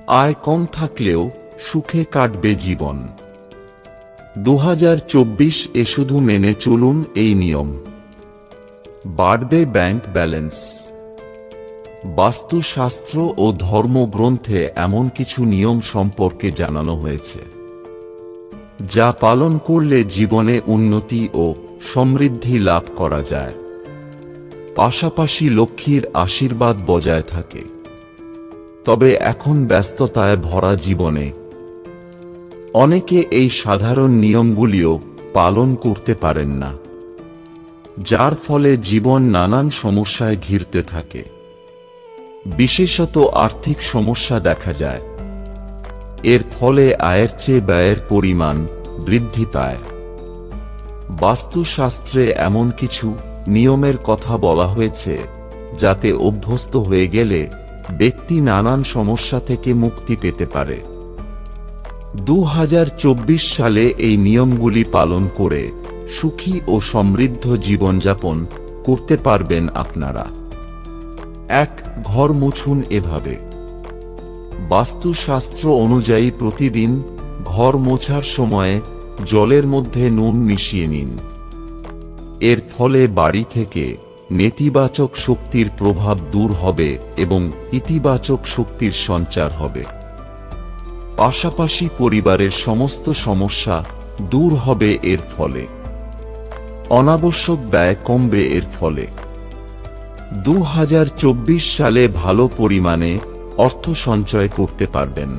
আয় কম থাকলেও সুখে কাটবে জীবন। 2024 শুধু মেনে চলুন এই নিয়ম। বাড়বে ব্যাংক ব্যালেন্স। বাস্তুশাস্ত্র ও ধর্মগ্রন্থে এমন কিছু নিয়ম সম্পর্কে জানানো হয়েছে, যা পালন করলে জীবনে উন্নতি ও সমৃদ্ধি লাভ করা যায়, পাশাপাশি লক্ষ্মীর আশীর্বাদ বজায় থাকে। তবে এখন ব্যস্ততায় ভরা জীবনে অনেকে এই সাধারণ নিয়মগুলিও পালন করতে পারেন না, যার ফলে জীবন নানান সমস্যায় ঘিরতে থাকে। বিশেষত আর্থিক সমস্যা দেখা যায়। এর ফলে আয়ের চেয়ে ব্যয়ের পরিমাণ বৃদ্ধি পায়। বাস্তুশাস্ত্রে এমন কিছু নিয়মের কথা বলা হয়েছে, যাতে অভ্যস্ত হয়ে গেলে ব্যক্তি নানান সমস্যা থেকে মুক্তি পেতে পারে। 2024 সালে এই নিয়মগুলি পালন করে সুখী ও সমৃদ্ধ জীবনযাপন করতে পারবেন আপনারা। 1. ঘর মুছুন এভাবে। বাস্তুশাস্ত্র অনুযায়ী প্রতিদিন ঘর মোছার সময়ে জলের মধ্যে নুন মিশিয়ে নিন। এর ফলে বাড়ি থেকে নেতিবাচক শক্তির প্রভাব দূর হবে এবং ইতিবাচক শক্তির সঞ্চার হবে। পাশাপাশি পরিবারের সমস্ত সমস্যা দূর হবে এর ফলে। অনাবশ্যক ব্যয় কমবে এর ফলে। 2024 সালে ভালো পরিমাণে অর্থ সঞ্চয় করতে পারবেন।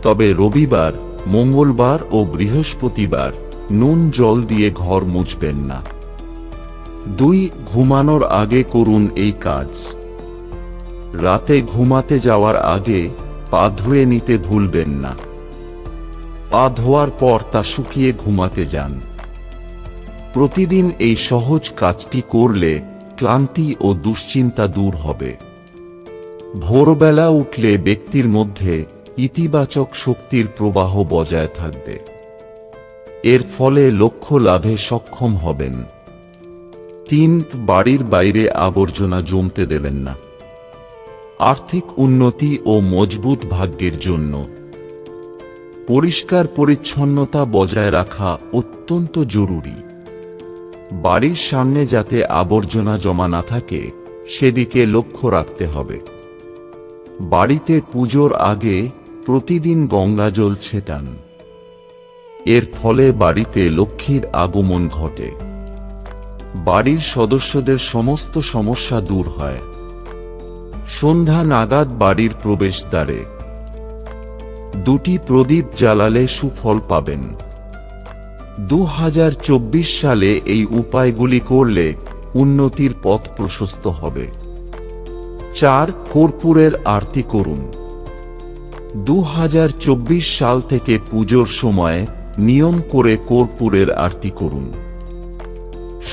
তবে রবিবার, মঙ্গলবার ও বৃহস্পতিবার নুন জল দিয়ে ঘর মুছবেন না। 2. ঘুমানোর আগে করুন এই কাজ। রাতে ঘুমাতে যাওয়ার আগে পা ধুয়ে নিতে ভুলবেন না। পা ধোয়ার পর তা শুকিয়ে ঘুমাতে যান। প্রতিদিন এই সহজ কাজটি করলে ক্লান্তি ও দুশ্চিন্তা দূর হবে। ভোরবেলা উঠলে ব্যক্তির মধ্যে ইতিবাচক শক্তির প্রবাহ বজায় থাকবে। এর ফলে লক্ষ্য লাভে সক্ষম হবেন। 3. বাড়ির বাইরে আবর্জনা জমতে দেবেন না। আর্থিক উন্নতি ও মজবুত ভাগ্যের জন্য পরিষ্কার পরিচ্ছন্নতা বজায় রাখা অত্যন্ত জরুরি। বাড়ির সামনে যাতে আবর্জনা জমা না থাকে সেদিকে লক্ষ্য রাখতে হবে। বাড়িতে পুজোর আগে প্রতিদিন গঙ্গাজল ছেটান। এর ফলে বাড়িতে লক্ষ্মীর আগমন ঘটে। বাড়ির সদস্যদের সমস্ত সমস্যা দূর হয়। সন্ধ্যা নাগাদ বাড়ির প্রবেশদ্বারে 2টি প্রদীপ জ্বালালে সুফল পাবেন। 2024 সালে এই উপায়গুলি করলে উন্নতির পথ প্রশস্ত হবে। 4. কর্পূরের আরতি করুন। 2024 সাল থেকে পুজোর সময় নিয়ম করে কর্পূরের আরতি করুন।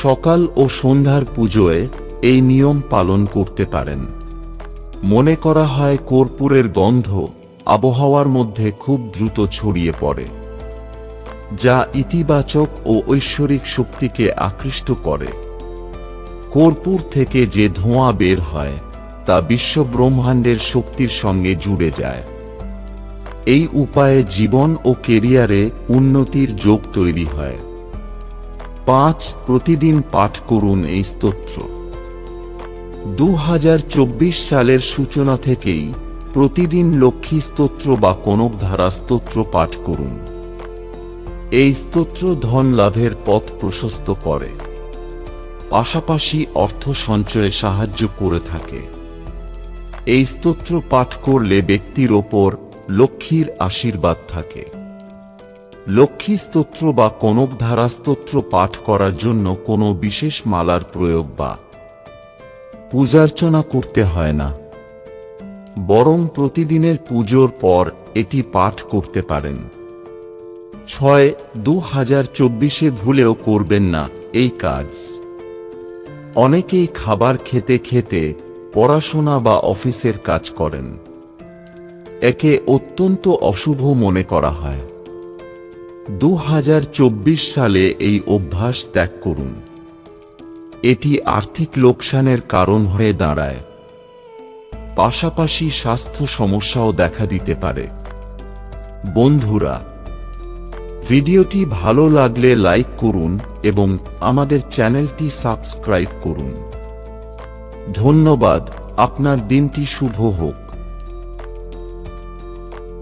সকাল ও সন্ধ্যার পুজোয় এই নিয়ম পালন করতে পারেন। মনে করা হয় কর্পূরের গন্ধ আবহাওয়ার মধ্যে খুব দ্রুত ছড়িয়ে পড়ে, যা ইতিবাচক ও ঐশ্বরিক শক্তিকে আকৃষ্ট করে। কর্পূর থেকে যে ধোঁয়া বের হয় তা বিশ্বব্রহ্মাণ্ডের শক্তির সঙ্গে জুড়ে যায়। এই উপায়ে জীবন ও কেরিয়ারে উন্নতির যোগ তৈরি হয়। 5. প্রতিদিন পাঠ করুন এই স্তোত্র। 2024 সালের সূচনা থেকেই প্রতিদিন লক্ষ্মী স্তোত্র বা কনকধারা স্তোত্র পাঠ করুন। এই স্তোত্র ধন লাভের পথ প্রশস্ত করে, পাশাপাশি অর্থ সঞ্চয়ে সাহায্য করে থাকে। এই স্তোত্র পাঠ করলে ব্যক্তির ওপর লক্ষ্মীর আশীর্বাদ থাকে। লক্ষ্মী স্তোত্র বা কনকধারা স্তোত্র পাঠ করার জন্য কোনো বিশেষ মালার প্রয়োগ বা পূজার্চনা করতে হয় না, বরং প্রতিদিনের পুজোর পর এটি পাঠ করতে পারেন। 6. 2024 ভুলেও করবেন না এই কাজ। অনেকেই খাবার খেতে খেতে পড়াশোনা বা অফিসের কাজ করেন। একে অত্যন্ত অশুভ মনে করা হয়। 2024 সালে এই অভ্যাস ত্যাগ করুন। এটি আর্থিক লোকসানের কারণ হয়ে দাঁড়ায়। পাশাপাশি স্বাস্থ্য সমস্যাও দেখা দিতে পারে। বন্ধুরা, ভিডিওটি ভালো লাগলে লাইক করুন এবং আমাদের চ্যানেলটি সাবস্ক্রাইব করুন। ধন্যবাদ। আপনার দিনটি শুভ হোক।